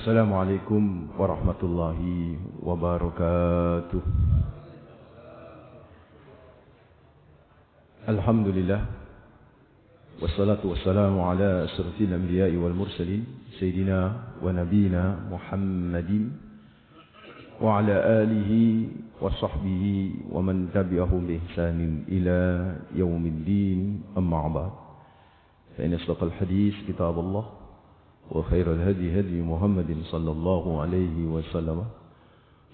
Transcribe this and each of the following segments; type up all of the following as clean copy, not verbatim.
Assalamualaikum warahmatullahi wabarakatuh. Alhamdulillah. Wassalatu wassalamu ala asrafil anbiya'i wal mursalin Sayyidina wa nabiyina Muhammadin wa ala alihi wa sahbihi wa man tabi'ahum bi ihsanin ila yaumiddin, amma ba'd. Fa inna asdaqal hadis kitabullah وخير الهدي هدي محمد صلى الله عليه وسلم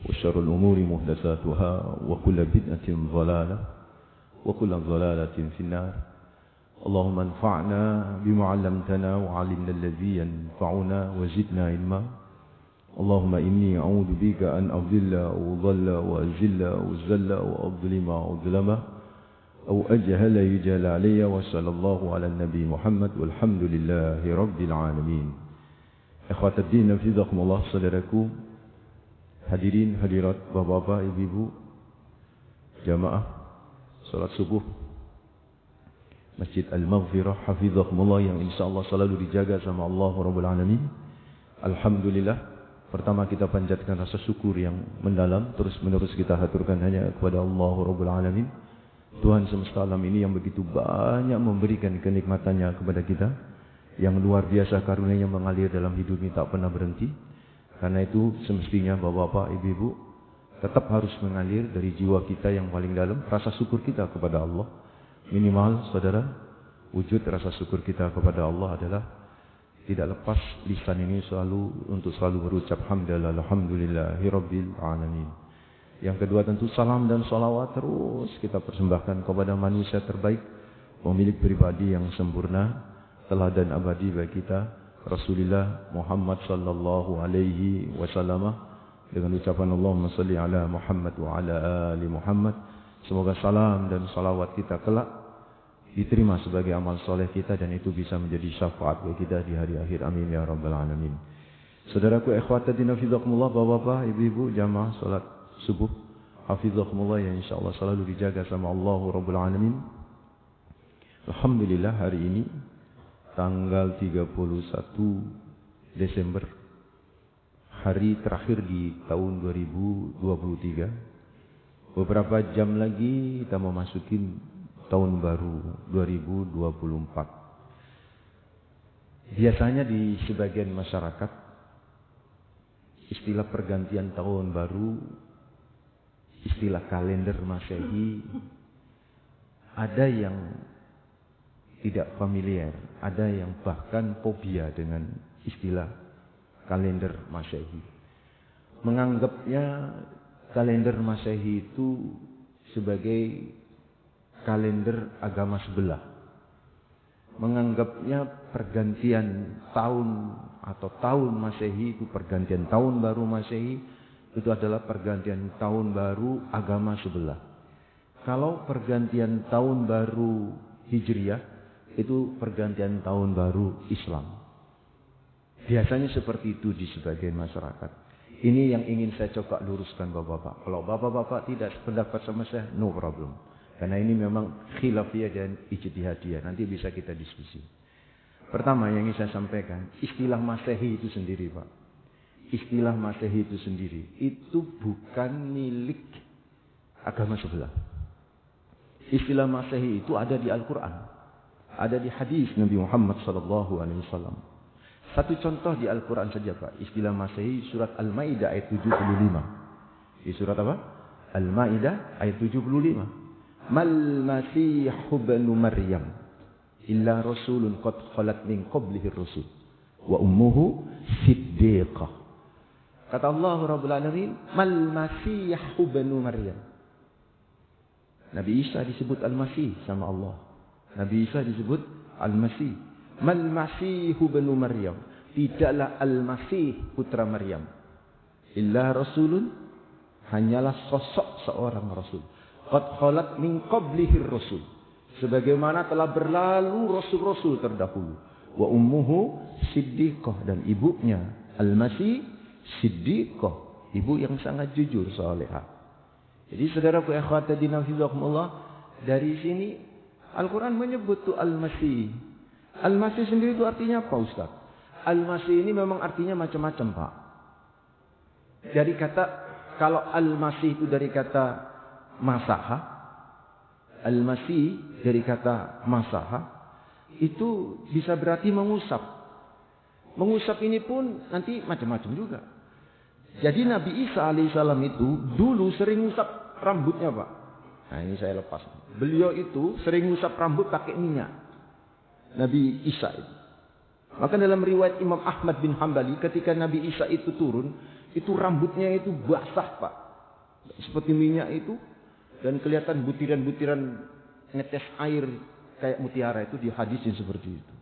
وشر الأمور محدثاتها وكل بدعة ضلالة وكل ضلالة في النار. اللهم انفعنا بما علمتنا وعلمنا الذي ينفعنا وزدنا علما. اللهم إني أعوذ بك أن أضل أو ضل وأزل أو زل أو أظلم أو ظلم أو أجهل يجهل علي. وصلى الله على النبي محمد والحمد لله رب العالمين. Ikhwatuddin hafizakumullah, saudaraku, hadirin hadirat, bapak-bapak, ibu-ibu, jamaah salat subuh Masjid Al-Maghfirah hafizakumullah yang insyaallah selalu dijaga sama Allah Rabbul Alamin. Alhamdulillah, pertama kita panjatkan rasa syukur yang mendalam, terus-menerus kita haturkan hanya kepada Allah Rabbul Alamin, Tuhan semesta alam ini yang begitu banyak memberikan kenikmatannya kepada kita, yang luar biasa karunia-Nya mengalir dalam hidup ini tak pernah berhenti. Karena itu semestinya bapak-bapak, ibu-ibu tetap harus mengalir dari jiwa kita yang paling dalam rasa syukur kita kepada Allah. Minimal saudara, wujud rasa syukur kita kepada Allah adalah tidak lepas lisan ini untuk selalu berucap hamdalah alhamdulillahi rabbil alamin. Yang kedua tentu salam dan salawat terus kita persembahkan kepada manusia terbaik, pemilik pribadi yang sempurna, teladan abadi bagi kita, Rasulullah Muhammad sallallahu alaihi wasallam, dengan ucapan Allahumma salli ala Muhammad wa ala ali Muhammad. Semoga salam dan salawat kita kelak diterima sebagai amal soleh kita dan itu bisa menjadi syafaat bagi kita di hari akhir. Amin ya rabbal alamin. Saudaraku ikhwatuddin hafizakumullah, bapak-bapak, ibu-ibu, jamaah salat subuh hafizakumullah yang insyaallah selalu dijaga sama Allah Rabbul Alamin. Alhamdulillah, hari ini tanggal 31 Desember, hari terakhir di tahun 2023. Beberapa jam lagi kita memasuki tahun baru 2024. Biasanya di sebagian masyarakat istilah pergantian tahun baru, istilah kalender Masehi, ada yang tidak familiar, ada yang bahkan fobia dengan istilah kalender Masehi. Menganggapnya kalender Masehi itu sebagai kalender agama sebelah. Menganggapnya pergantian tahun atau tahun Masehi itu pergantian tahun baru Masehi itu adalah pergantian tahun baru agama sebelah. Kalau pergantian tahun baru Hijriah itu pergantian tahun baru Islam. Biasanya seperti itu di sebagian masyarakat. Ini yang ingin saya coba luruskan bapak-bapak. Kalau bapak-bapak tidak sependapat sama saya, no problem. Karena ini memang khilafiyah dan ijtihadiyah. Nanti bisa kita diskusi. Pertama yang ingin saya sampaikan, istilah Masehi itu sendiri, Pak. Istilah Masehi itu sendiri, itu bukan milik agama sebelah. Istilah Masehi itu ada di Al-Quran. Ada di hadis Nabi Muhammad sallallahu alaihi wasallam. Satu contoh di Al-Quran saja, Pak. Istilah Masehi surat Al-Maidah ayat 75. Di surat apa? Al-Maidah ayat 75. Mal Masihu ibnu Maryam illa rasulun qad khalat min qablihi ar-rusul wa ummuhu siddiqah. Kata Allah Rabbul Alamin, Mal Masihu ibnu Maryam. Nabi Isa disebut Al-Masih sama Allah. Nabi Isa disebut Al-Masih. Mal Masihu ibnu Maryam. Tidaklah Al-Masih putra Maryam. Illa rasulun, hanyalah sosok seorang rasul. Qad khalat min qablihi ar-rusul. Sebagaimana telah berlalu rasul-rasul terdahulu. Wa ummuhu siddiqah, dan ibunya Al-Masih siddiqah, ibu yang sangat jujur, salehah. Jadi saudaraku ikhwatuddin hafizakumullah, dari sini Al-Quran menyebut tu Al-Masih. Al-Masih sendiri itu artinya apa, Ustaz? Al-Masih ini memang artinya macam-macam, Pak. Dari kata, kalau Al-Masih itu dari kata masaha, Al-Masih dari kata masaha, itu bisa berarti mengusap. Mengusap ini pun nanti macam-macam juga. Jadi Nabi Isa alaihissalam itu dulu sering ngusap rambutnya, Pak. Nah ini saya lepas. Beliau itu sering ngusap rambut pakai minyak. Nabi Isa itu. Maka dalam riwayat Imam Ahmad bin Hambali, ketika Nabi Isa itu turun, itu rambutnya itu basah, Pak. Seperti minyak itu. Dan kelihatan butiran-butiran netes air kayak mutiara itu dihadisin seperti itu.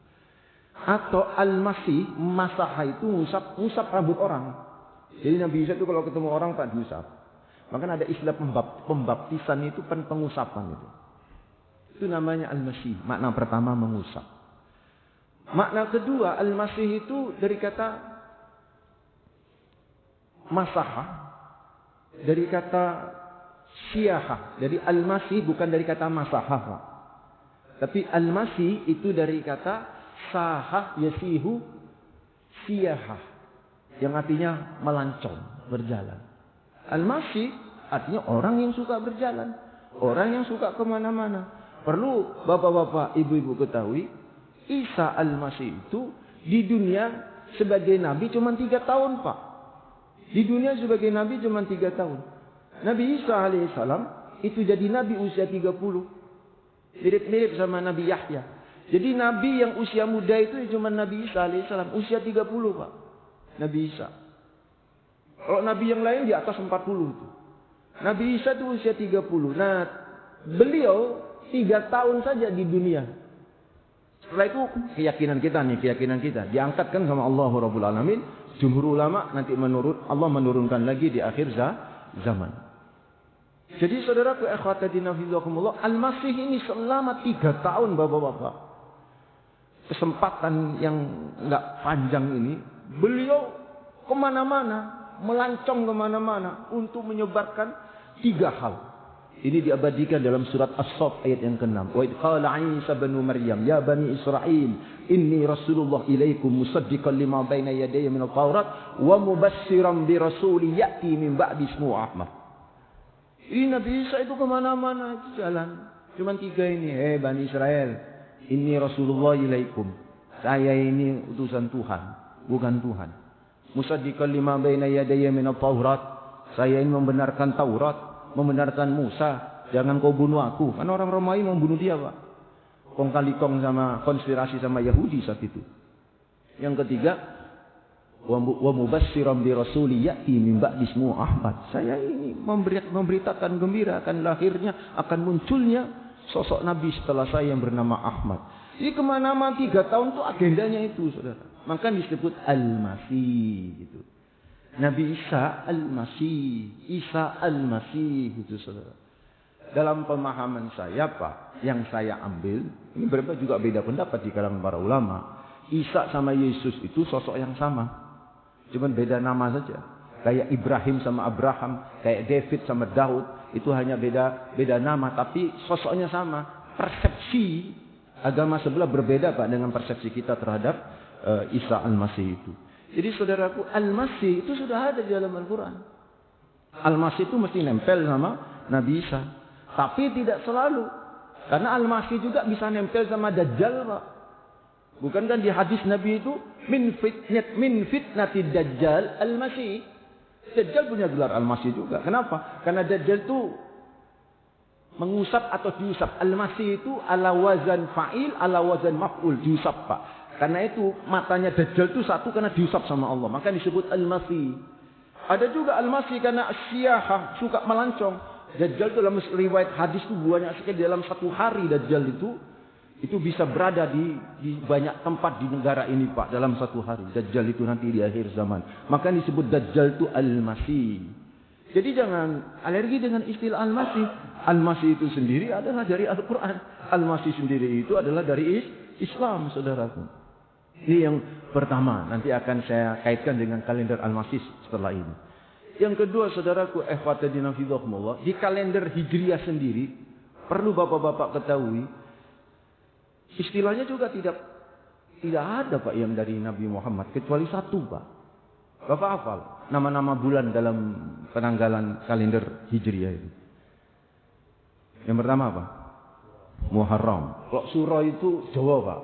Atau Al-Masih, masaha itu ngusap rambut orang. Jadi Nabi Isa itu kalau ketemu orang Pak diusap. Maka ada istilah pembaptisan itu pengusapan itu. Itu namanya Al-Masih. Makna pertama mengusap. Makna kedua Al-Masih itu dari kata masaha. Dari kata syiahah. Jadi Al-Masih bukan dari kata masaha, Pak. Tapi Al-Masih itu dari kata sahah yasihu siyahah. Yang artinya melancong, berjalan. Al-Masih artinya orang yang suka berjalan. Orang yang suka kemana-mana. Perlu bapak-bapak, ibu-ibu ketahui. Isa Al-Masih itu di dunia sebagai Nabi cuma 3 tahun, Pak. Di dunia sebagai Nabi cuma 3 tahun. Nabi Isa alaihissalam itu jadi Nabi usia 30. Mirip-mirip sama Nabi Yahya. Jadi Nabi yang usia muda itu cuma Nabi Isa alaihissalam. Usia 30, Pak. Nabi Isa. Kalau Nabi yang lain di atas 40 itu. Nabi Isa itu usia 30. Nah, beliau 3 tahun saja di dunia. Setelah itu keyakinan kita. Diangkatkan sama Allah Rabbul Alamin. Jumhur ulama nanti Allah menurunkan lagi di akhir zaman. Jadi saudaraku ikhwatadina fillakumullah, Al-Masih ini selama 3 tahun bapak-bapak. Kesempatan yang enggak panjang ini. Beliau kemana-mana, melancong kemana-mana untuk menyebarkan 3 hal. Ini diabadikan dalam surat As-Saff ayat yang ke-6. Wa idh qala Isa bin Maryam ya bani Israil inni rasulullah ilaikum musaddiqan lima baina yadayya minat Taurat wa mubassiran bi rasulin ya'ti min ba'di ismuhu Ahmad. Ini Nabi Isa itu kemana-mana itu jalan. Cuma 3 ini. Bani Israel, inni rasulullah ilaikum. Saya ini utusan Tuhan. Bukan Tuhan. Musaddiqan lima baina yadayya minat Taurat. Saya ini membenarkan Taurat, membenarkan Musa. Jangan kau bunuh aku. Kan orang Romawi membunuh dia, Pak. Kong kali kong sama konspirasi sama Yahudi saat itu. Yang ketiga, wa mubassiran bi rasuli ya'ti min ba'di ismuhu Ahmad. Saya ini memberitakan gembira akan lahirnya, akan munculnya sosok Nabi setelah saya yang bernama Ahmad. Jadi kemana-mana 3 tahun itu agendanya itu, saudara. Maka disebut Al-Masih gitu. Nabi Isa Al-Masih. Isa Al-Masih gitu, saudara. Dalam pemahaman saya, Pak, yang saya ambil, ini berapa juga beda pendapat di kalangan para ulama. Isa sama Yesus itu sosok yang sama. Cuman beda nama saja. Kayak Ibrahim sama Abraham, kayak David sama Daud, itu hanya beda nama, tapi sosoknya sama. Persepsi agama sebelah berbeda, Pak, dengan persepsi kita terhadap Isa Al-Masih itu. Jadi saudaraku, Al-Masih itu sudah ada di dalam Al-Quran. Al-Masih itu mesti nempel sama Nabi Isa. Tapi tidak selalu. Karena Al-Masih juga bisa nempel sama Dajjal, Pak. Bukankah di hadis Nabi itu min fitnati Dajjal Al-Masih. Dajjal punya gelar Al-Masih juga. Kenapa? Karena Dajjal itu mengusap atau diusap. Al-Masih itu ala wazan fa'il, ala wazan maf'ul, diusap, Pak. Karena itu matanya Dajjal itu satu karena diusap sama Allah. Maka disebut Al-Masih. Ada juga Al-Masih karena syiahah, suka melancong. Dajjal itu dalam riwayat hadis itu banyak sekali dalam 1 hari Dajjal itu bisa berada di banyak tempat di negara ini, Pak, dalam 1 hari. Dajjal itu nanti di akhir zaman. Maka disebut Dajjal itu Al-Masih. Jadi jangan alergi dengan istilah Al-Masih. Al-Masih itu sendiri adalah dari Al-Quran. Al-Masih sendiri itu adalah dari Islam, saudaraku. Ini yang pertama. Nanti akan saya kaitkan dengan kalender Al-Masih setelah ini. Yang kedua, saudaraku, ikhwatadina fillakumullah, di kalender Hijriah sendiri perlu bapak-bapak ketahui, istilahnya juga Tidak ada Pak yang dari Nabi Muhammad kecuali satu Pak. Bapak hafal nama-nama bulan dalam penanggalan kalender Hijriah itu. Yang pertama apa? Muharram. Kalau Suro itu Jawa Pak.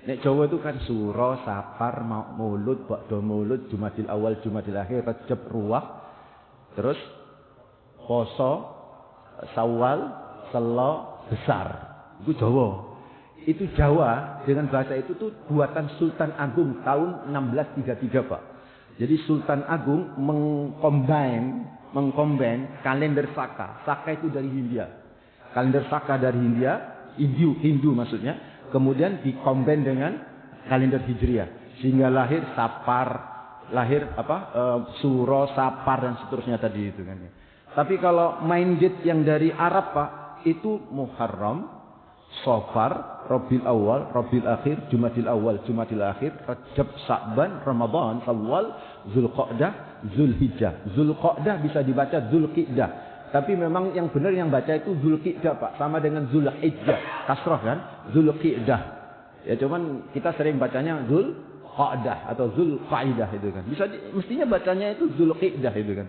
Nek Jawa itu kan Suro, Safar, Maulud, Ba'da Maulud, Jumadil Awal, Jumadil Akhir, Rajab, Ruwah. Terus Poso, Syawal, Selo, Besar. Itu Jawa. Itu Jawa dengan bahasa itu tuh buatan Sultan Agung tahun 1633 Pak. Jadi Sultan Agung mengcombine kalender Saka. Saka itu dari Hindia. Kalender Saka dari Hindia, Hindu maksudnya. Kemudian dikombin dengan kalender Hijriah. Sehingga lahir Safar, lahir Suro, Safar dan seterusnya tadi itu kan. Tapi kalau main date yang dari Arab Pak, itu Muharram, Safar, Rabiul Awal, Rabiul Akhir, Jumadil Awal, Jumadil Akhir, Rajab, Sa'ban, Ramadan, Syawal, Zulqa'dah, Zulhijjah. Zulqa'dah bisa dibaca Zulqi'dah. Tapi memang yang benar yang baca itu Zulqi'dah Pak. Sama dengan Zulhijjah. Kasrah kan? Zulqi'dah. Ya cuman kita sering bacanya Zulqa'dah atau Zulqa'idah itu kan. Mestinya bacanya itu Zulqi'dah itu kan.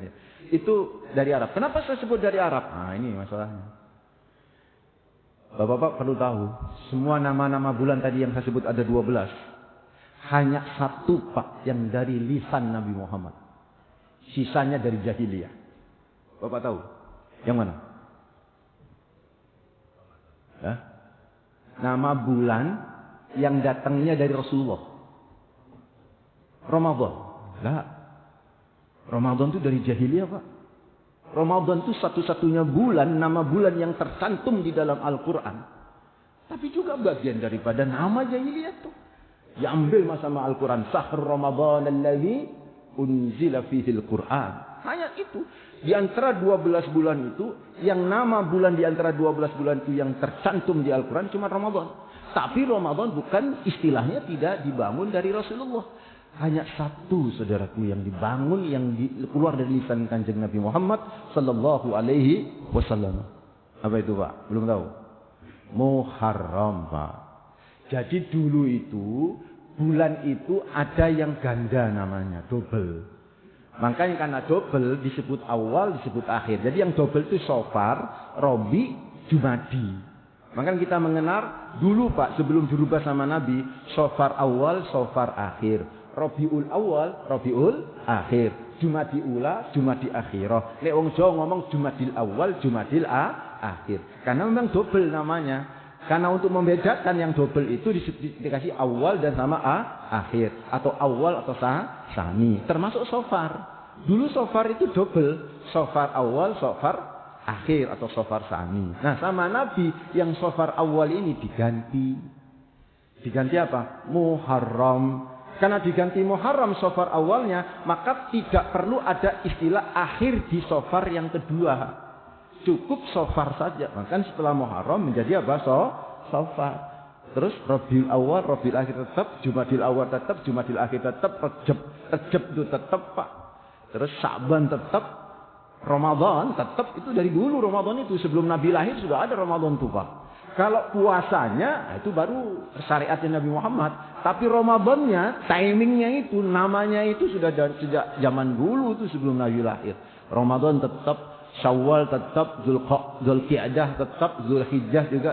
Itu dari Arab. Kenapa saya sebut dari Arab? Nah ini masalahnya. Bapak-bapak perlu tahu. Semua nama-nama bulan tadi yang saya sebut ada 12. Hanya satu Pak yang dari lisan Nabi Muhammad. Sisanya dari jahiliyah. Bapak tahu? Yang mana? Ya? Nama bulan yang datangnya dari Rasulullah. Ramadan. Lah. Ramadan itu dari jahiliyah Pak. Ramadan itu satu-satunya bulan, nama bulan yang tercantum di dalam Al-Quran. Tapi juga bagian daripada nama jahiliyah itu. Diambil sama Al-Quran. Sahr Ramadan alladhi unzila fihi Al-Quran. Hanya itu. Di antara 12 bulan itu, yang nama bulan di antara 12 bulan itu yang tercantum di Al-Quran cuma Ramadan. Tapi Ramadan bukan istilahnya tidak dibangun dari Rasulullah. Hanya satu saudaraku yang dibangun, yang keluar dari lisan Kanjeng Nabi Muhammad sallallahu alaihi wasallam. Apa itu Pak? Belum tahu? Muharram Pak. Jadi dulu itu, bulan itu ada yang ganda namanya, double. Makanya karena double disebut awal, disebut akhir. Jadi yang double itu Safar, Rabi, Jumadi. Makanya kita mengenal dulu Pak, sebelum dirubah sama Nabi, Safar awal, Safar akhir. Rabiul awal, Rabiul akhir. Jumadi ula, Jumadi akhirah. Nek wong Jawa ngomong Jumadil awal, Jumadil akhir. Karena memang double namanya. Karena untuk membedakan yang double itu dikasih awal dan sama akhir. Atau awal atau sani. Termasuk Safar. Dulu Safar itu double. Safar awal, Safar akhir atau Safar sani. Nah sama Nabi yang Safar awal ini diganti. Diganti apa? Muharram. Karena diganti Muharram Safar awalnya, maka tidak perlu ada istilah akhir di Safar yang kedua. Cukup Safar saja. Maka setelah Muharram menjadi apa? Safar. Terus Rabiul Awal, Rabiul Akhir tetap, Jumadil Awal tetap, Jumadil Akhir tetap, Rajab itu tetap Pak. Terus Sa'ban tetap, Ramadan tetap, itu dari dulu Ramadan itu. Sebelum Nabi lahir sudah ada Ramadan itu Pak. Kalau puasanya itu baru syariatnya Nabi Muhammad. Tapi Ramadannya, timingnya itu, namanya itu sudah sejak zaman dulu itu sebelum Nabi lahir. Ramadan tetap, Syawal tetap, Zulqi'dah tetap, Zulhijjah juga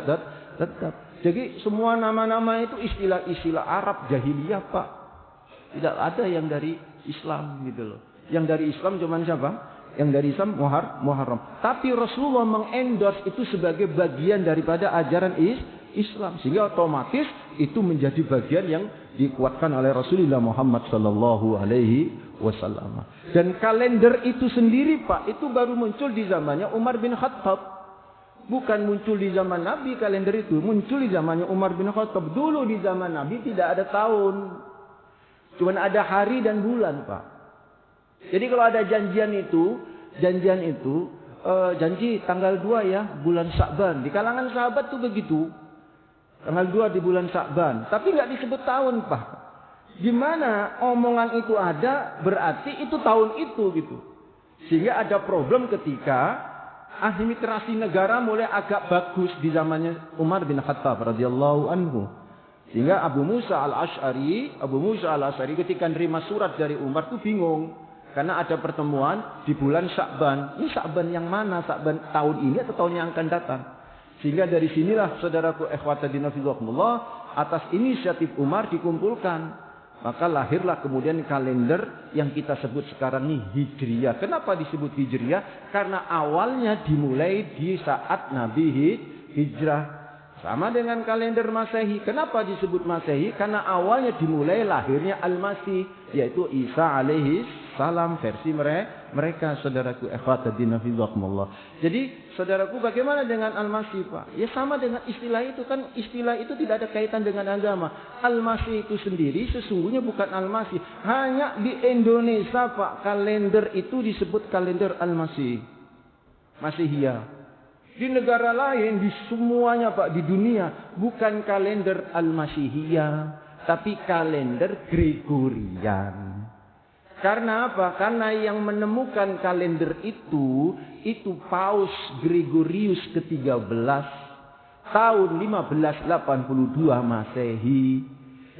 tetap. Jadi semua nama-nama itu istilah-istilah Arab jahiliyah Pak. Tidak ada yang dari Islam gitu loh. Yang dari Islam cuma siapa? Yang dari Islam Muharram. Tapi Rasulullah mengendorse itu sebagai bagian daripada ajaran Islam. Sehingga otomatis itu menjadi bagian yang dikuatkan oleh Rasulullah Muhammad sallallahu alaihi wasallam. Dan kalender itu sendiri Pak, itu baru muncul di zamannya Umar bin Khattab. Bukan muncul di zaman Nabi kalender itu. Muncul di zamannya Umar bin Khattab. Dulu di zaman Nabi tidak ada tahun. Cuma ada hari dan bulan Pak. Jadi kalau ada janji tanggal 2 ya, bulan Sa'ban. Di kalangan sahabat tuh begitu. Tanggal 2 di bulan Sa'ban. Tapi nggak disebut tahun Pak. Gimana omongan itu ada, berarti itu tahun itu gitu. Sehingga ada problem ketika administrasi negara mulai agak bagus di zamannya Umar bin Khattab radhiyallahu anhu. Sehingga Abu Musa al-Asy'ari ketika nerima surat dari Umar itu bingung. Karena ada pertemuan di bulan Sya'ban. Ini Sya'ban yang mana? Sya'ban tahun ini atau tahun yang akan datang? Sehingga dari sinilah saudaraku ikhwatadina fillah, atas inisiatif Umar dikumpulkan. Maka lahirlah kemudian kalender yang kita sebut sekarang ini Hijriyah. Kenapa disebut Hijriyah? Karena awalnya dimulai di saat Nabi hijrah. Sama dengan kalender Masehi. Kenapa disebut Masehi? Karena awalnya dimulai lahirnya Al-Masih, yaitu Isa alaihi salam versi mereka, saudaraku ikhwatadina fillah. Jadi saudaraku, bagaimana dengan Al-Masih, Pak? Ya sama dengan istilah itu kan, istilah itu tidak ada kaitan dengan agama. Al-Masih itu sendiri sesungguhnya bukan Al-Masih. Hanya di Indonesia, Pak, kalender itu disebut kalender Al-Masih, Masihiyah. Di negara lain, di semuanya, Pak, di dunia, bukan kalender Al-Masihiyah, tapi kalender Gregorian. Karena apa? Karena yang menemukan kalender itu Paus Gregorius ke-13 tahun 1582 Masehi.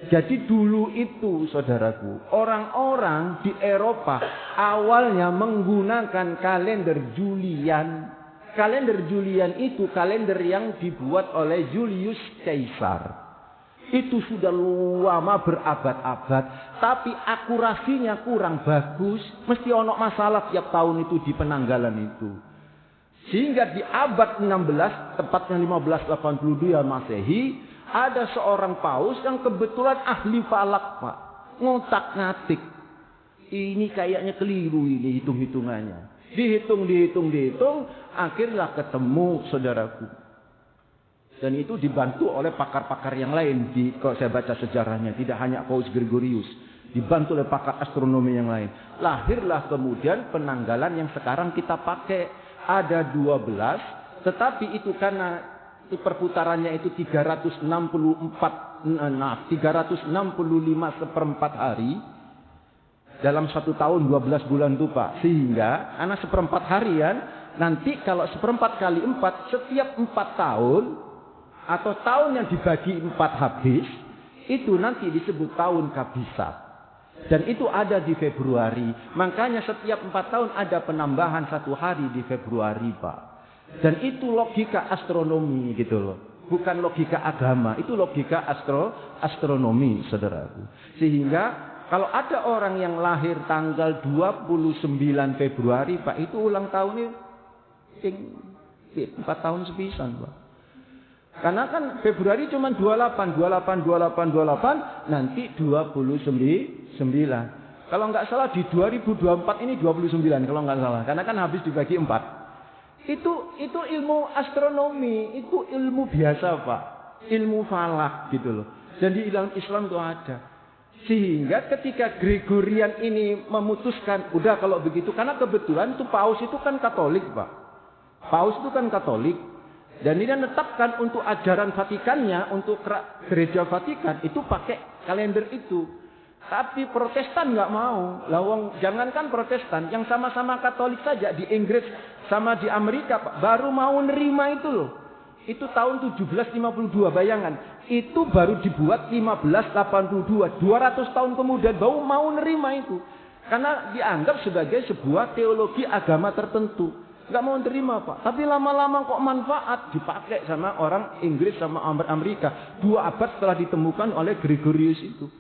Jadi dulu itu, saudaraku, orang-orang di Eropa awalnya menggunakan kalender Julian. Kalender Julian itu kalender yang dibuat oleh Julius Caesar. Itu sudah lama berabad-abad, tapi akurasinya kurang bagus. Mesti ono masalah tiap tahun itu di penanggalan itu. Sehingga di abad 16, tepatnya 1582 Masehi, ada seorang paus yang kebetulan ahli falak, Pak. Ngotak-ngatik. Ini kayaknya keliru ini hitung-hitungannya. Dihitung, akhirnya ketemu, saudaraku. Dan itu dibantu oleh pakar-pakar yang lain. Kalau saya baca sejarahnya, tidak hanya Paus Gregorius, dibantu oleh pakar astronomi yang lain. Lahirlah kemudian penanggalan yang sekarang kita pakai. Ada 12, tetapi itu karena itu perputarannya itu 365 hari. Dalam 1 tahun 12 bulan itu, Pak. Sehingga anak seperempat harian, nanti kalau seperempat kali 4, setiap 4 tahun, atau tahun yang dibagi 4 habis, itu nanti disebut tahun kabisat. Dan itu ada di Februari. Makanya setiap 4 tahun ada penambahan 1 hari di Februari, Pak. Dan itu logika astronomi gitu loh. Bukan logika agama, itu logika astronomi, saudaraku. Sehingga kalau ada orang yang lahir tanggal 29 Februari, Pak, itu ulang tahunnya 4 tahun sepisan, Pak. Karena kan Februari cuma 28, nanti 29. Kalau nggak salah di 2024 ini 29 kalau nggak salah. Karena kan habis dibagi 4. Itu ilmu astronomi, itu ilmu biasa, Pak. Ilmu falak gitu loh. Dan di Islam itu ada. Sehingga ketika Gregorian ini memutuskan, udah kalau begitu, karena kebetulan itu Paus itu kan Katolik, Pak. Paus itu kan Katolik. Dan ini menetapkan untuk ajaran Vatikannya, untuk gereja Vatikan, itu pakai kalender itu. Tapi Protestan nggak mau. Lawang, jangankan Protestan, yang sama-sama Katolik saja di Inggris sama di Amerika, Pak, baru mau nerima itu loh. Itu tahun 1752, bayangan. Itu baru dibuat 1582. 200 tahun kemudian baru mau nerima itu. Karena dianggap sebagai sebuah teologi agama tertentu. Nggak mau nerima, Pak. Tapi lama-lama kok manfaat. Dipakai sama orang Inggris sama Amerika. 2 abad setelah ditemukan oleh Gregorius itu.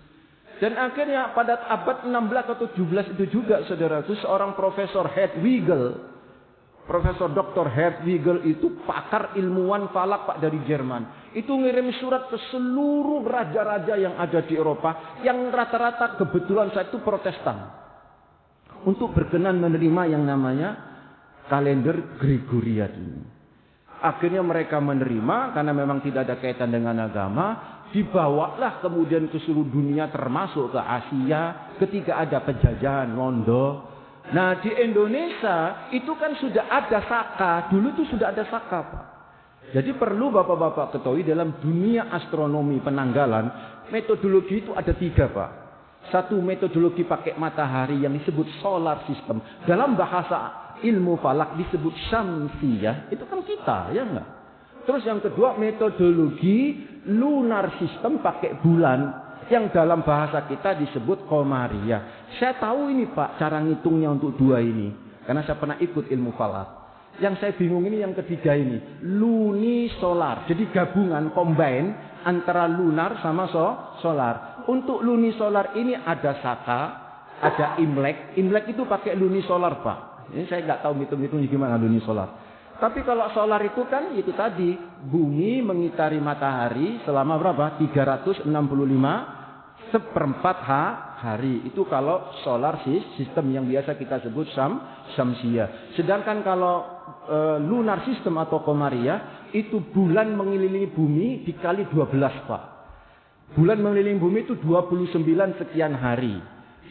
Dan akhirnya pada abad 16 atau 17 itu juga, saudaraku, seorang Profesor Hertwigel. Profesor Dr. Hertwigel itu pakar ilmuwan falak, Pak, dari Jerman. Itu ngirim surat ke seluruh raja-raja yang ada di Eropa. Yang rata-rata kebetulan saat itu Protestan. Untuk berkenan menerima yang namanya kalender Gregorian ini. Akhirnya mereka menerima karena memang tidak ada kaitan dengan agama. Dibawalah kemudian ke seluruh dunia termasuk ke Asia ketika ada penjajahan Londo. Nah di Indonesia itu kan sudah ada Saka. Dulu itu sudah ada Saka, Pak. Jadi perlu bapak-bapak ketahui dalam dunia astronomi penanggalan, metodologi itu ada 3, Pak. Satu metodologi pakai matahari yang disebut solar system. Dalam bahasa ilmu falak disebut syamsiyah. Itu kan kita, ya enggak? Terus yang kedua metodologi lunar system pakai bulan yang dalam bahasa kita disebut Qamariyah. Saya tahu ini Pak cara ngitungnya untuk dua ini karena saya pernah ikut ilmu falak. Yang saya bingung ini yang ketiga ini lunisolar. Jadi gabungan combine antara lunar sama solar. Untuk lunisolar ini ada Saka, ada Imlek. Imlek itu pakai lunisolar Pak. Ini saya nggak tahu hitung-hitungnya gimana lunisolar. Tapi kalau solar itu kan itu tadi bumi mengitari matahari selama berapa? 365 seperempat hari. Itu kalau solar system yang biasa kita sebut Syamsiyah. Sedangkan kalau lunar system atau Qamariyah itu bulan mengelilingi bumi dikali 12 Pak. Bulan mengelilingi bumi itu 29 sekian hari.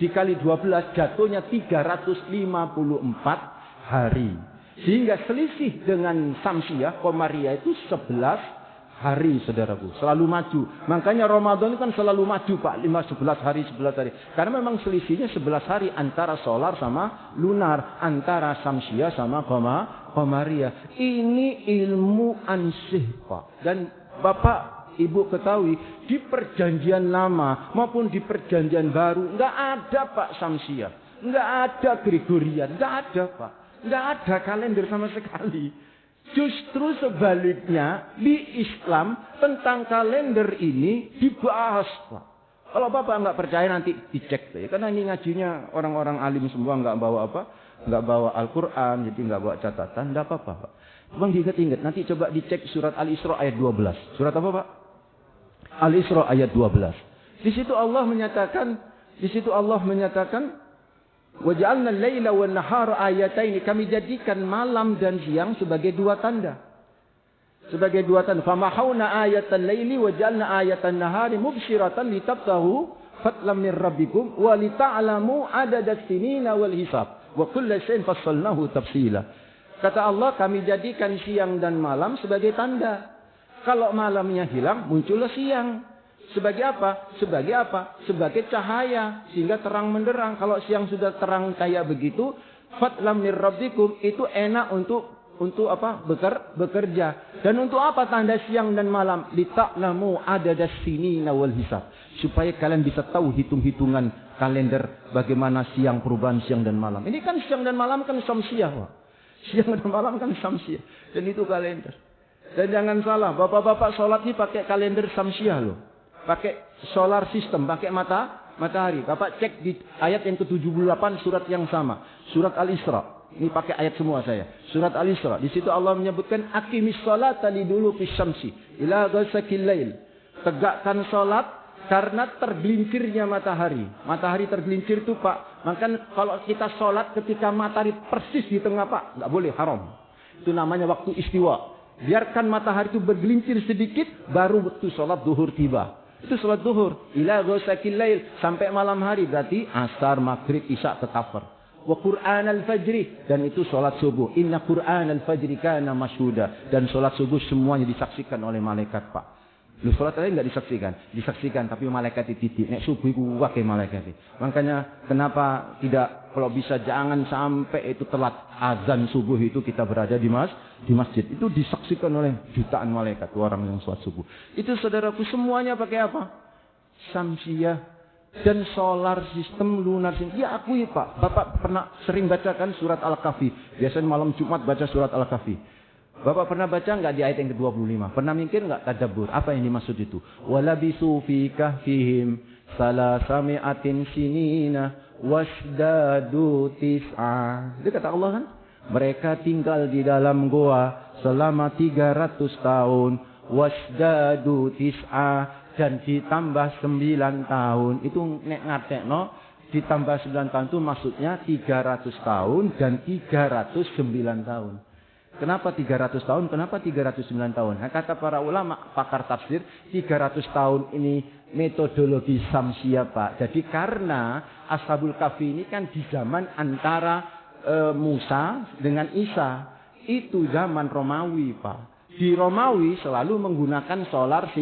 Dikali 12 jatuhnya 354 hari. Sehingga selisih dengan Syamsiyah, Qamariyah itu 11 hari saudaraku. Selalu maju. Makanya Ramadan itu kan selalu maju Pak. 11 hari. Karena memang selisihnya 11 hari antara solar sama lunar. Antara Syamsiyah sama Qamariyah. Ini ilmu ansih Pak. Dan Bapak Ibu ketahui di perjanjian lama maupun di perjanjian baru nggak ada Pak Syamsiyah, nggak ada Gregorian, nggak ada Pak, nggak ada kalender sama sekali. Justru sebaliknya di Islam tentang kalender ini dibahas Pak. Kalau Bapak nggak percaya nanti dicek ya, karena ini ngajinya orang-orang alim semua nggak bawa apa, nggak bawa Al-Quran, jadi nggak bawa catatan, nggak apa-apa Pak. Bang diingat-ingat, nanti coba dicek surat Al-Isra ayat 12. Surat apa Pak? Al-Isra ayat 12. Di situ Allah menyatakan wa ja'alna al-laila wan nahara ayataini, kami jadikan malam dan siang sebagai dua tanda. Sebagai dua tanda. Famahawna ayatal laili wa ja'alna ayatan nahari mubsyiratan litabtahu fadlan min rabbikum wa lita'lamu adadas sinina wal hisab wa kulla shay'in fassalnahu tafsila. Kata Allah, kami jadikan siang dan malam sebagai tanda. Kalau malamnya hilang, muncullah siang. Sebagai apa? Sebagai cahaya. Sehingga terang menderang. Kalau siang sudah terang kayak begitu, fatlam mir rabbikum, itu enak untuk apa? Bekerja. Dan untuk apa tanda siang dan malam? Lita'lamu adadas sinina wal hisab. Supaya kalian bisa tahu hitung-hitungan kalender bagaimana siang, perubahan siang dan malam. Ini kan siang dan malam kan Syamsiyah. Siang dan malam kan Syamsiyah. Dan itu kalender. Dan jangan salah, bapak-bapak sholat ini pakai kalender Syamsiyah loh. Pakai solar system, pakai matahari. Bapak cek di ayat yang ke-78 surat yang sama. Surat Al-Isra. Ini pakai ayat semua saya. Surat Al-Isra. Di situ Allah menyebutkan aqimis sholata liduluki syamsi ila ghasaqil lail. Tegakkan sholat karena tergelincirnya matahari. Matahari tergelincir itu Pak. Maka kalau kita sholat ketika matahari persis di tengah Pak, nggak boleh, haram. Itu namanya waktu istiwa. Biarkan matahari itu bergelincir sedikit, baru waktu sholat duhur tiba. Itu sholat duhur. Ila ghasaqil lail, sampai malam hari. Berarti asar, maghrib, isya tercover. Wa Qur'an al-fajri, dan itu sholat subuh. Inna Qur'an al-fajri kana masyhuda. Dan sholat subuh semuanya disaksikan oleh malaikat Pak. Lu sholat lain nggak disaksikan, tapi malaikat dititik. Nek subuh itu wakil malaikat. Makanya kenapa tidak, kalau bisa jangan sampai itu telat azan subuh itu kita berada di masjid. Itu disaksikan oleh jutaan malaikat orang yang sholat subuh. Itu saudaraku semuanya pakai apa? Syamsiyah dan solar system, lunar system. Ya akui Pak, Bapak pernah sering bacakan surat Al-Kahfi. Biasanya malam Jumat baca surat Al-Kahfi. Bapak pernah baca nggak di ayat yang ke-25? Pernah mikir nggak tadabbur? Apa yang dimaksud itu? Walabisu fi kahfihim salasami'atin sinina wasdadu tis'a. Itu kata Allah kan? Mereka tinggal di dalam goa selama 300 tahun. Wasdadu tis'a, dan ditambah 9 tahun. Itu nek ngartekno, ditambah 9 tahun itu maksudnya 300 tahun dan 309 tahun. Kenapa 300 tahun? Kenapa 309 tahun? Nah, kata para ulama, pakar tafsir, 300 tahun ini metodologi Syamsiyah Pak. Jadi karena Ashabul Kahfi ini kan di zaman antara Musa dengan Isa. Itu zaman Romawi Pak. Di Romawi selalu menggunakan solar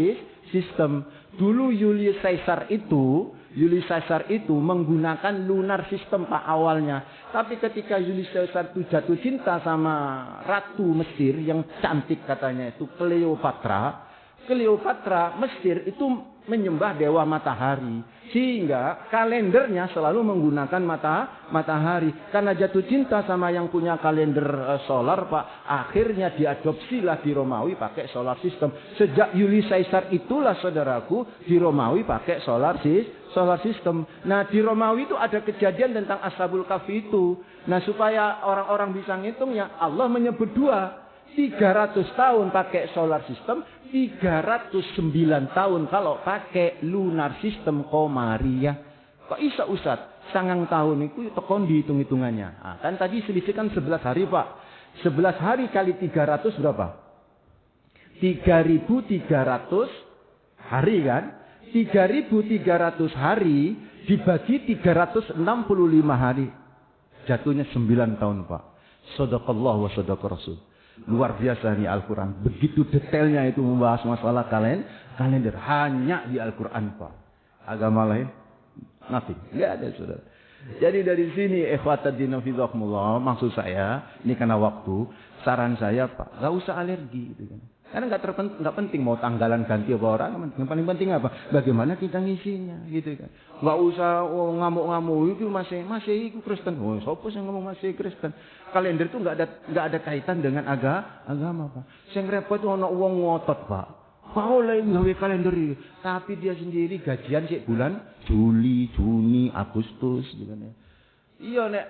system. Dulu Julius Caesar itu Julius Caesar itu menggunakan lunar system Pak awalnya. Tapi ketika Julius Caesar itu jatuh cinta sama ratu Mesir yang cantik katanya itu Cleopatra. Cleopatra Mesir itu menyembah dewa matahari. Sehingga kalendernya selalu menggunakan matahari. Karena jatuh cinta sama yang punya kalender solar Pak. Akhirnya diadopsilah di Romawi pakai solar system. Sejak Julius Caesar itulah saudaraku di Romawi pakai solar system. Nah di Romawi itu ada kejadian tentang Ashabul Kahfi itu. Nah supaya orang-orang bisa ngitung ya Allah menyebut dua. 300 tahun pakai solar system, 309 tahun kalau pakai lunar system Komariah. Kok bisa Ustaz? 9 tahun itu tekon dihitung-hitungannya. Nah, kan tadi selisih kan 11 hari Pak. 11 hari kali 300 berapa? 3.300 hari kan? 3.300 hari dibagi 365 hari. Jatuhnya 9 tahun Pak. Shadaqallah wa shadaqa Rasul. Luar biasa nih Al-Quran. Begitu detailnya itu membahas masalah kalender. Hanya di Al-Quran Pak. Agama lain, nothing. Nggak ada saudara. Jadi dari sini ikhwatadina fidhakumullah. Maksud saya, ini karena waktu. Saran saya Pak, nggak usah alergi. Gitu kan. Karena nggak penting mau tanggalan ganti apa orang. Yang paling penting apa? Bagaimana kita ngisinya, gitu kan. Nggak usah ngamuk-ngamuk itu masih itu Kristen. Oh, siapa yang ngomong masih Kristen? Kalender itu nggak ada kaitan dengan agama Pak. Yang repot itu ono wong ngotot Pak. Pak oleh nggawe kalender itu, tapi dia sendiri gajian sih bulan Juli, Juni, Agustus, gitu kan ya. Iya nek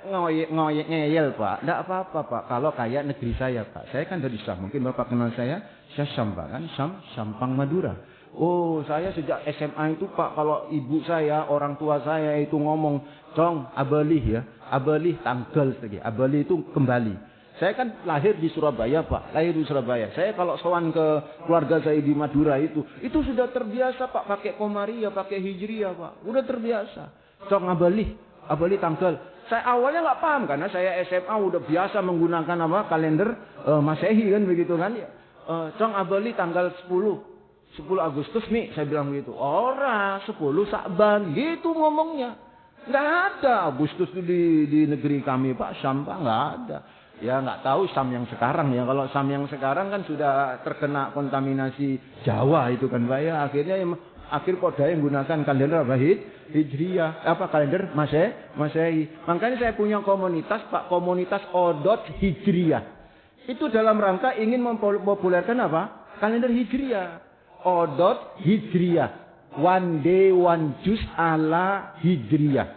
ngoyek ngeyel Pak, ndak apa-apa Pak. Kalau kayak negeri saya Pak, saya kan dari Syam. Mungkin Bapak kenal saya Syam Pak kan, Sampang Madura. Oh saya sejak SMA itu Pak, kalau ibu saya, orang tua saya itu ngomong, Cong, abalih ya, abalih tanggal lagi, abalih itu kembali. Saya kan lahir di Surabaya Pak, lahir di Surabaya. Saya kalau sowan ke keluarga saya di Madura itu sudah terbiasa Pak, pakai Komariah, pakai Hijriah Pak, udah terbiasa. Cong abalih tanggal. Saya awalnya nggak paham karena saya SMA udah biasa menggunakan kalender Masehi kan begitu kan ya. Cong abali tanggal 10 Agustus nih saya bilang begitu. Ora 10 Sa'ban gitu ngomongnya. Nggak ada Agustus itu di negeri kami Pak, Syam Pak nggak ada. Ya nggak tahu Syam yang sekarang ya. Kalau Syam yang sekarang kan sudah terkena kontaminasi Jawa itu kan Pak ya. Akhir pada yang menggunakan kalender apa? Hijriah, kalender Masehi. Makanya saya punya komunitas Pak, komunitas Odot Hijriah. Itu dalam rangka ingin mempopulerkan apa? Kalender Hijriah. Odot Hijriah. One day one juice ala Hijriah.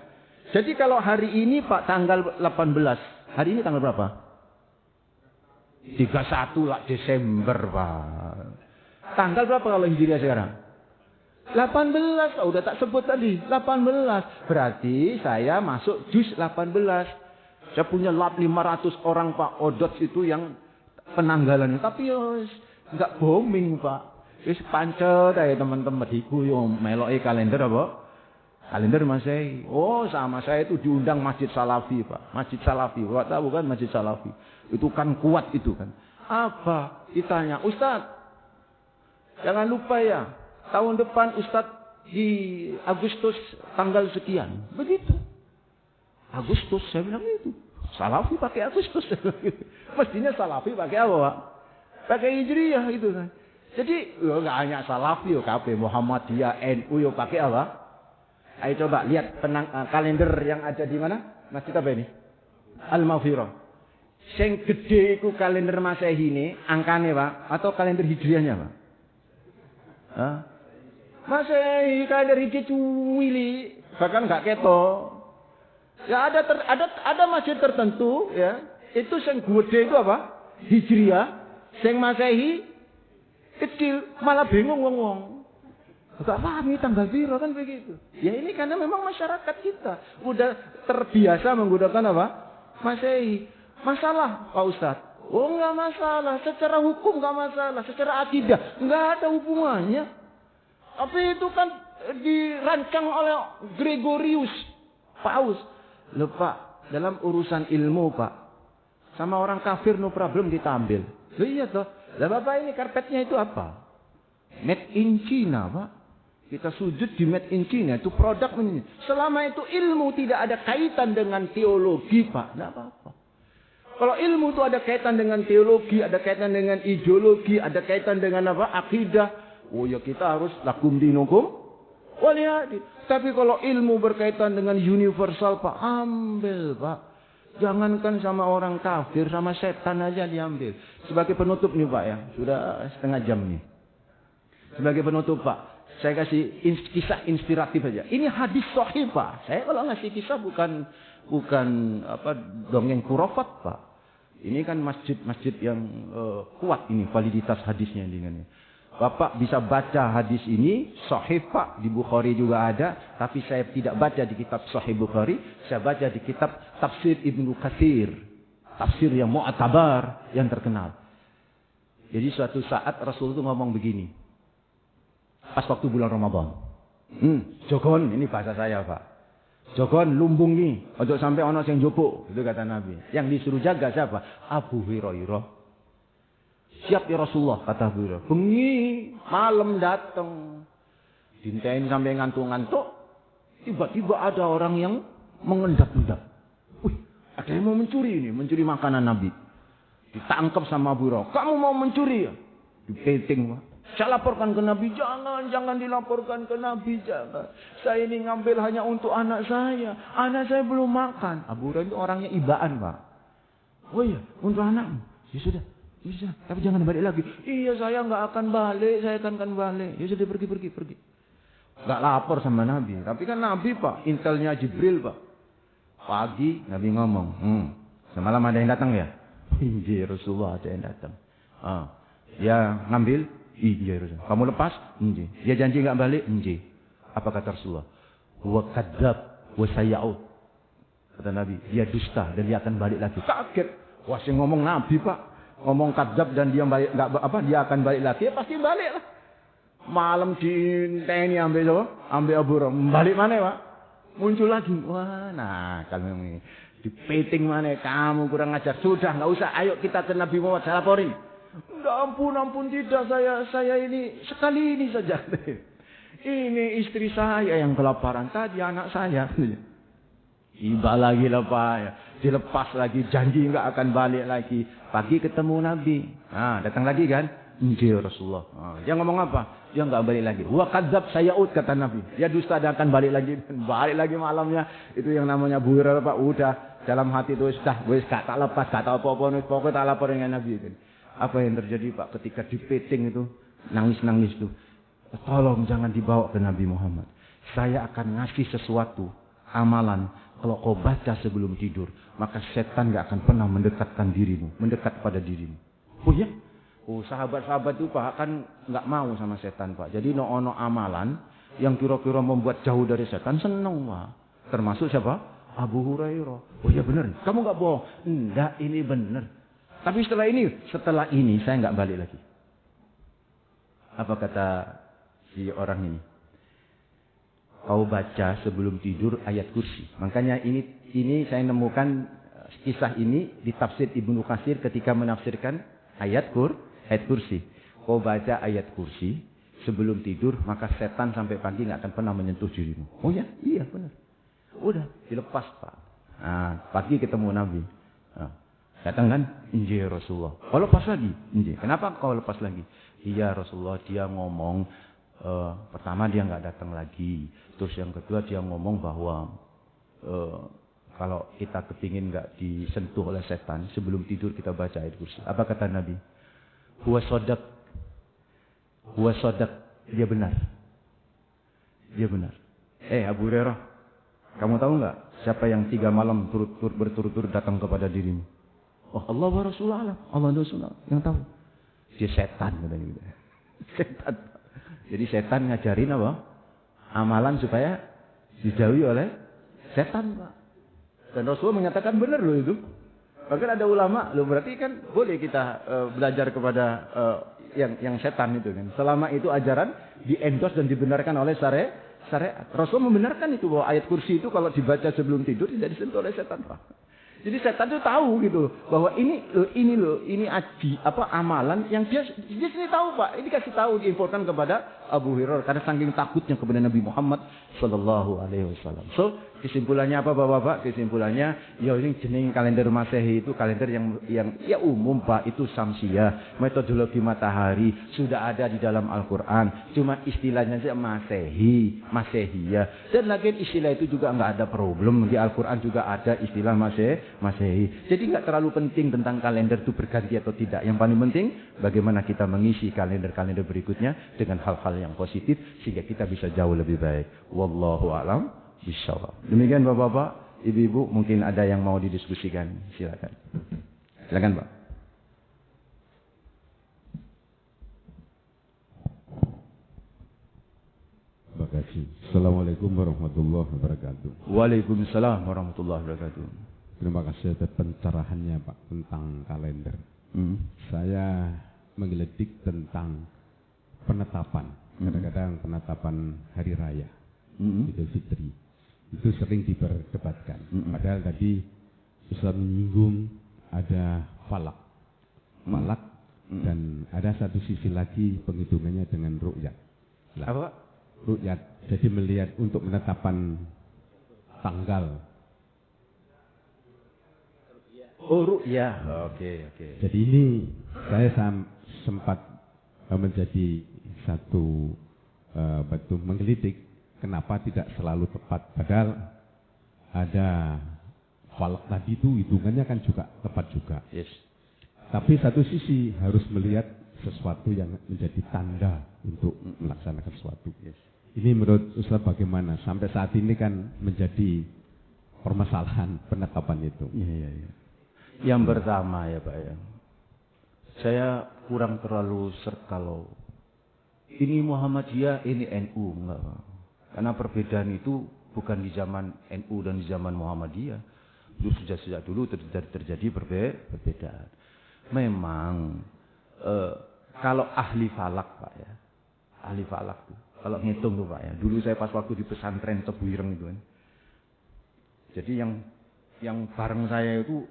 Jadi kalau hari ini Pak tanggal 18. Hari ini tanggal berapa? 31 lah Desember Pak. Tanggal berapa kalau Hijriah sekarang? 18, udah tak sebut tadi, 18. Berarti saya masuk juz 18. Saya punya 500 orang Pak Odot itu yang penanggalannya. Tapi nggak booming Pak. Wis pancet aja teman-teman iku yo meloki kalender apa? Kalender Masehi. Oh, sama saya itu diundang Masjid Salafi Pak. Masjid Salafi, Bapak tahu kan Masjid Salafi? Itu kan kuat itu kan. Apa? Ditanya, Ustaz, jangan lupa ya. Tahun depan Ustadz di Agustus tanggal sekian. Begitu. Agustus, saya bilang itu. Salafi pakai Agustus. Mestinya Salafi pakai apa Pak? Pakai Hijriah itu kan. Jadi nggak hanya Salafi, KP Muhammadiyah, NU pakai apa? Ayo coba lihat kalender yang ada di mana? Masjid apa ini? Al-Mawfirah. Yang gede itu kalender Masehi ini, angkanya Pak, atau kalender Hijriahnya Pak? Hah? Masehi kalender Hijriah cuwili, bahkan nggak keto. Ya ada masjid tertentu ya, itu yang gede itu apa? Hijriah, yang Masehi kecil, malah bingung wong. Gak paham ini tanggal piro kan begitu. Ya ini karena memang masyarakat kita udah terbiasa menggunakan apa? Masehi. Masalah Pak Ustadz? Oh enggak masalah, secara hukum enggak masalah, secara akidah enggak ada hubungannya. Tapi itu kan dirancang oleh Gregorius Paus. Loh Pak, dalam urusan ilmu Pak, sama orang kafir no problem kita ambil. Loh iya toh. Lah Bapak ini karpetnya itu apa? Made in China Pak. Kita sujud di made in China, itu produk ini. Selama itu ilmu tidak ada kaitan dengan teologi, Pak, tidak apa-apa. Kalau ilmu itu ada kaitan dengan teologi, ada kaitan dengan ideologi, ada kaitan dengan apa? Akidah. Oh ya kita harus lakum dinukum waliyadin. Tapi kalau ilmu berkaitan dengan universal, Pak, ambil, Pak. Jangankan sama orang kafir, sama setan aja diambil. Sebagai penutup nih, Pak, ya. Sudah setengah jam nih. Sebagai penutup, Pak, saya kasih kisah inspiratif aja. Ini hadis sahih, Pak. Saya kalau ngasih kisah bukan apa dongeng kurofat, Pak. Ini kan masjid-masjid yang kuat ini validitas hadisnya dengan ini. Bapak bisa baca hadis ini sahih, Pak, di Bukhari juga ada, tapi saya tidak baca di kitab Sahih Bukhari, saya baca di kitab Tafsir Ibnu Katsir. Tafsir yang mu'tabar, yang terkenal. Jadi suatu saat Rasul itu ngomong begini. Pas waktu bulan Ramadan. Jogon, ini bahasa saya, Pak. Jogon lumbungi, ojo sampai ono sing njupuk, itu kata Nabi. Yang disuruh jaga siapa? Abu Hurairah. Siap ya Rasulullah, kata Abu Hurairah. Bengi, malam datang. Dintain sampai ngantuk-ngantuk. Tiba-tiba ada orang yang mengendap-endap. Wih, ada yang mau mencuri ini, mencuri makanan Nabi. Ditangkap sama Abu Hurairah. Kamu mau mencuri ya? Dipeting, Pak. Saya laporkan ke Nabi, jangan dilaporkan ke Nabi, jangan. Saya ini ngambil hanya untuk anak saya. Anak saya belum makan. Abu Hurairah itu orangnya ibaan, Pak. Oh iya, untuk anakmu. Ya sudah, tapi jangan balik lagi. Iya, saya nggak akan balik, saya akan balik. Ya sudah, pergi. Nggak lapor sama Nabi. Tapi kan Nabi, Pak, intelnya Jibril, Pak. Pagi, Nabi ngomong, semalam ada yang datang ya? Iya, Rasulullah ada yang datang. Ya, ngambil. Iya, kamu lepas? Iya. Dia janji nggak balik? Iya. Apa kata Rasulullah? Wa kadzab wa sayaud. Kata Nabi, dia dusta dan dia akan balik lagi. Kaget. Wah, sing ngomong Nabi, Pak. Ngomong kadzab dan dia balik dia akan balik lagi. Ya pasti balik lah. Malam ini ambil Abu Hurairah. Balik mana, Pak? Muncul lagi. Wah, nah kalau ini dipeting mana kamu kurang ajar. Sudah, nggak usah. Ayo kita ke Nabi Muhammad, saya laporin. Ampun tidak, saya ini sekali ini saja. Ini istri saya yang kelaparan, tadi anak saya. Tiba lagi lah, Pak, ya. Dilepas lagi, janji nggak akan balik lagi. Pagi ketemu Nabi. Datang lagi kan? Injil Rasulullah. Dia ngomong apa? Dia nggak balik lagi. Wa kadzab sayaud, kata Nabi. Dia dusta dan akan balik lagi. Balik lagi malamnya. Itu yang namanya Abu Hurairah, Pak. Udah dalam hati itu sudah, wes gak tak lepas, gak tahu apa-apa, pokoknya tak lapor dengan Nabi itu. Apa yang terjadi, Pak, ketika dipeting itu, nangis-nangis itu. Tolong jangan dibawa ke Nabi Muhammad. Saya akan ngasih sesuatu, amalan. Kalau kau baca sebelum tidur, maka setan gak akan pernah mendekatkan dirimu, mendekat pada dirimu. Oh ya? Oh, sahabat-sahabat itu, Pak, kan gak mau sama setan, Pak. Jadi ono amalan yang kira-kira membuat jauh dari setan, seneng, Pak. Termasuk siapa? Abu Hurairah. Oh ya benar. Kamu gak bohong? Enggak, ini benar. Tapi setelah ini saya nggak balik lagi. Apa kata si orang ini? Kau baca sebelum tidur ayat kursi. Makanya ini saya nemukan kisah ini di tafsir Ibnu Katsir ketika menafsirkan ayat kursi. Kau baca ayat kursi sebelum tidur, maka setan sampai pagi nggak akan pernah menyentuh dirimu. Oh ya, iya benar. Udah dilepas, Pak. Pagi ketemu Nabi. Datang kan? Injil Rasulullah. Kau lepas lagi? Injil. Kenapa kau lepas lagi? Iya Rasulullah, dia ngomong, pertama dia nggak datang lagi. Terus yang kedua dia ngomong bahwa kalau kita kepingin nggak disentuh oleh setan, sebelum tidur kita baca ayat kursi. Apa kata Nabi? Huwa sodak. Dia benar. Abu Hurairah, kamu tahu nggak siapa yang 3 malam berturut-turut datang kepada dirimu? Oh, Allah wa Rasulullah. Allah dan Rasulullah yang tahu. Dia setan katanya gitu. Setan. Jadi setan ngajarin apa? Amalan supaya dijauhi oleh setan, Pak. Dan Rasulullah menyatakan benar loh itu. Bahkan ada ulama, loh berarti kan boleh kita belajar kepada yang setan itu kan. Selama itu ajaran di-endorse dan dibenarkan oleh syariat. Rasul membenarkan itu bahwa ayat kursi itu kalau dibaca sebelum tidur tidak disentuh oleh setan, Pak. Jadi setan itu tahu gitu bahwa ini amalan yang dia sini tahu Pak. Ini kasih tahu diinfokan kepada Abu Hurairah karena saking takutnya kepada Nabi Muhammad sallallahu alaihi wasallam. So, kesimpulannya apa Bapak-bapak? Kesimpulannya ya ini jenis kalender Masehi itu kalender yang ya umum Pak, itu Syamsiah, metodologi matahari sudah ada di dalam Al-Qur'an. Cuma istilahnya saja Masehiyah. Dan lagi istilah itu juga enggak ada problem di Al-Qur'an juga ada istilah Masehi. Jadi nggak terlalu penting tentang kalender itu berganti atau tidak. Yang paling penting bagaimana kita mengisi kalender-kalender berikutnya dengan hal-hal yang positif sehingga kita bisa jauh lebih baik. Wallahu a'lam bishawab. Demikian Bapak-bapak, Ibu-ibu, mungkin ada yang mau didiskusikan. Silakan. Silakan, Pak. Terima kasih. Assalamualaikum warahmatullahi wabarakatuh. Waalaikumsalam warahmatullahi wabarakatuh. Terima kasih atas pencerahannya Pak tentang kalender. Saya menggelitik tentang penetapan. Kadang-kadang penetapan hari raya Idul Fitri itu sering diperdebatkan. Padahal tadi Ustaz menyinggung ada falak, dan ada satu sisi lagi penghitungannya dengan ru'yat. Apa? Ru'yat. Jadi melihat untuk penetapan tanggal. Oh, ru'yah. Oke. Jadi ini saya sempat menjadi satu batu menggelitik kenapa tidak selalu tepat. Padahal ada falak tadi itu hitungannya kan juga tepat juga. Yes. Tapi satu sisi harus melihat sesuatu yang menjadi tanda untuk melaksanakan sesuatu. Yes. Ini menurut Ustaz bagaimana? Sampai saat ini kan menjadi permasalahan penetapan itu. Iya. Yang pertama ya Pak ya, saya kurang terlalu kalau ini Muhammadiyah, ini NU, enggak Pak. Karena perbedaan itu bukan di zaman NU dan di zaman Muhammadiyah. Itu sejak dulu terjadi perbedaan. Memang kalau ahli falak Pak ya, ahli falak tuh, kalau ngitung tuh Pak ya. Dulu saya pas waktu di pesantren Tebuireng itu kan. Jadi yang bareng saya itu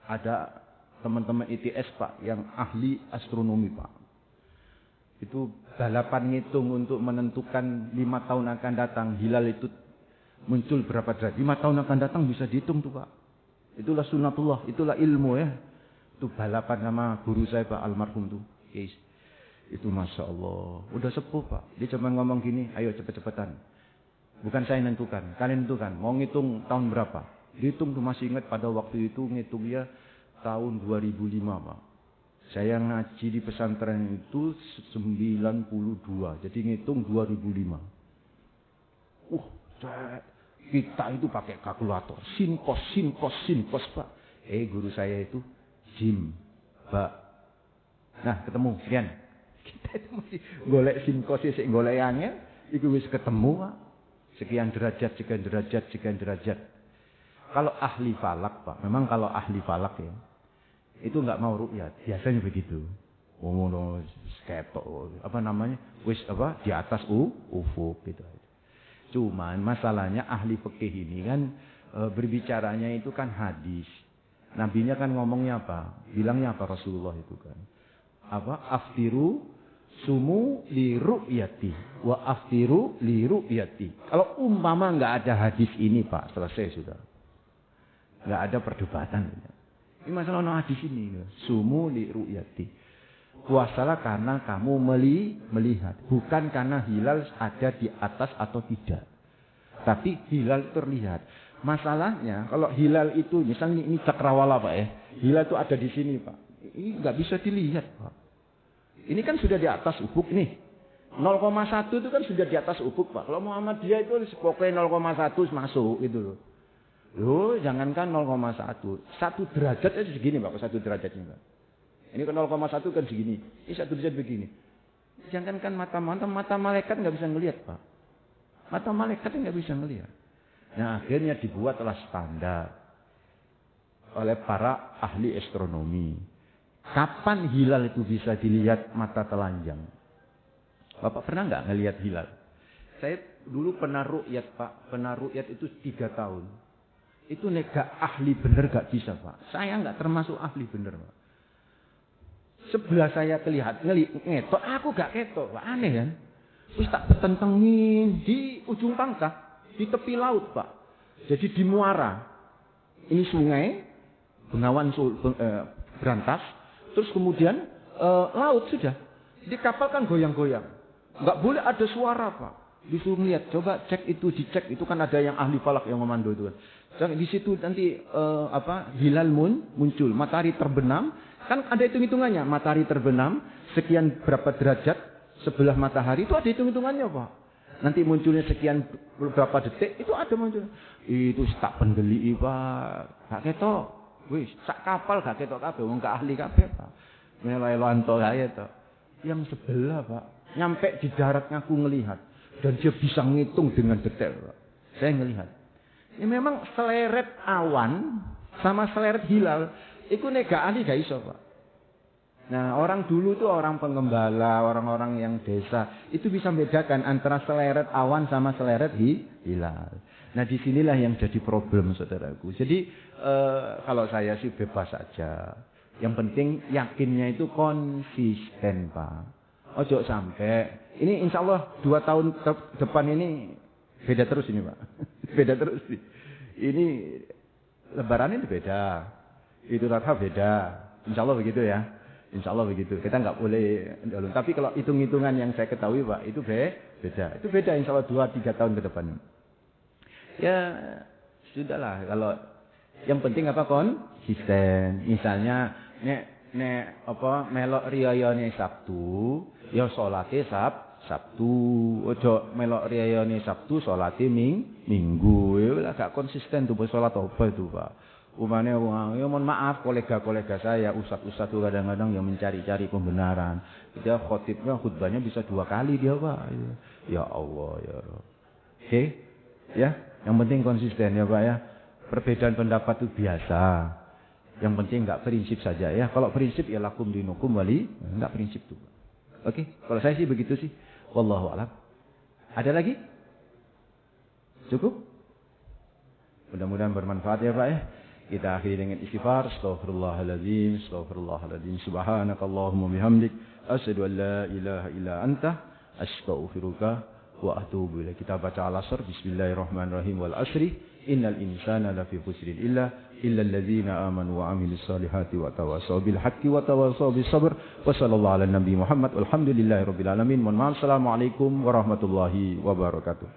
ada teman-teman ITS Pak yang ahli astronomi Pak. Itu balapan ngitung untuk menentukan 5 tahun akan datang hilal itu muncul berapa derajat. 5 tahun akan datang bisa dihitung tuh Pak. Itulah sunatullah, itulah ilmu ya. Itu balapan sama guru saya Pak almarhum tuh. Yes. Itu Masya Allah. Udah sepuh Pak. Dia cuma ngomong gini, ayo cepet-cepetan. Bukan saya nentukan, kalian nentukan. Mau ngitung tahun berapa? Dihitung tuh masih ingat pada waktu itu ngitungnya tahun 2005 Pak. Saya ngaji di pesantren itu 92. Jadi ngitung 2005. Kita itu pakai kalkulator. Sin cos Pak. Guru saya itu Jim, Pak. Nah ketemu, Rian. Kita itu masih golek sin cos, golek angel. Itu wis ketemu Pak. Sekian derajat. Kalau ahli falak Pak, memang kalau ahli falak ya, itu nggak mau ru'yat, biasanya begitu. Ngomong ketok, di atas ufuk gitu. Cuman masalahnya ahli fikih ini kan berbicaranya itu kan hadis. Nabinya kan ngomongnya apa? Bilangnya apa Rasulullah itu kan? Aftiru sumu li ru'yati wa aftiru li ru'yati. Kalau umpama nggak ada hadis ini Pak, selesai sudah. Nggak ada perdebatan. Ini masalah hadis ini. Sumu li ru'yati. Puasalah karena kamu melihat. Bukan karena hilal ada di atas atau tidak. Tapi hilal terlihat. Masalahnya kalau hilal itu, misalnya ini cakrawala Pak ya. Hilal itu ada di sini Pak. Ini nggak bisa dilihat Pak. Ini kan sudah di atas ufuk nih. 0,1 itu kan sudah di atas ufuk Pak. Kalau Muhammadiyah itu pokoknya 0,1 masuk gitu loh. Loh, jangankan 0,1. 1 derajat aja segini Pak, 1 derajatnya Pak. Ini kan 0,1 kan segini. Ini 1 derajat begini. Jangankan mata malaikat nggak bisa ngelihat Pak. Mata malaikat nggak bisa ngelihat. Nah akhirnya dibuatlah standar oleh para ahli astronomi. Kapan hilal itu bisa dilihat mata telanjang? Bapak pernah nggak ngelihat hilal? Saya dulu pernah ru'yat Pak. Pernah ru'yat itu 3 tahun. Itu nek gak ahli bener gak bisa, Pak. Saya gak termasuk ahli bener, Pak. Sebelah saya terlihat ngetok, aku gak ketok, Pak. Aneh kan? Wis tak petentengin di ujung pangkah, di tepi laut, Pak. Jadi di muara. Ini sungai, Bengawan Berantas, terus kemudian laut sudah. Di kapal kan goyang-goyang. Gak boleh ada suara, Pak. Disuruh lihat, coba cek itu, dicek itu kan ada yang ahli falak yang memando itu kan. Di situ nanti hilal muncul, matahari terbenam, kan ada hitung-hitungannya. Matahari terbenam sekian berapa derajat sebelah matahari itu ada hitung-hitungannya, Pak. Nanti munculnya sekian berapa detik itu ada muncul. Itu tak penggeli, Pak. Gak ketok. Wis, sak kapal gak ketok kabeh, wong gak ahli kabeh, Pak. Melo-elo anto kaya to. Yang sebelah, Pak, nyampe di darat ngaku ngelihat. Dan dia bisa ngitung dengan detail, Pak. Saya ngelihat. Ini memang seleret awan sama seleret hilal. Itu nega ahli gak iso, Pak. Nah, orang dulu tuh orang pengembala, orang-orang yang desa. Itu bisa membedakan antara seleret awan sama seleret hilal. Nah, disinilah yang jadi problem, saudaraku. Jadi, kalau saya sih bebas saja. Yang penting yakinnya itu konsisten, Pak. Ojo sampai. Ini insya Allah 2 tahun depan ini beda terus ini, Pak. Beda terus. Ini Lebaran ini beda. Idul Adha beda. Insya Allah begitu ya. Insya Allah begitu. Kita nggak boleh. Tapi kalau hitung-hitungan yang saya ketahui, Pak, itu beda. Itu beda insya Allah 2-3 tahun ke depan. Ya sudahlah. Kalau yang penting apa konsisten. Misalnya melok riyayane Sabtu, ya salate Sabtu. Ojo melok riyayane Sabtu, salate Minggu. Ya gak konsisten tuh salat apa itu, Pak. Umane ya mohon maaf kolega-kolega saya, ustaz-ustaz tuh kadang-kadang yang mencari-cari pembenaran. Dia khutbahnya bisa 2 kali dia, Pak. Ya Allah ya. Oke? Ya, yang penting konsisten ya, Pak ya. Perbedaan pendapat itu biasa. Yang penting enggak prinsip saja ya. Kalau prinsip ya lakum dinukum wali, enggak prinsip tuh. Oke, kalau saya sih begitu sih. Wallahu a'lam. Ada lagi? Cukup? Mudah-mudahan bermanfaat ya, Pak ya. Kita akhiri dengan istighfar. Astaghfirullahaladzim, astaghfirullahaladzim. Subhanakallahumma bihamdik, asyhadu an la ilaha illa anta, astaghfiruka wa atubu ilaik. Kita baca al-asr. Bismillahirrahmanirrahim. Wal asri innal insana lafi khusrin illa alladzina amanu wa amilus solihati wa tawasaw bil haqqi wa tawasaw bis sabr. Wa sallallahu ala nabi Muhammad walhamdulillahirabbil alamin. Mohon maaf. Assalamualaikum warahmatullahi wabarakatuh.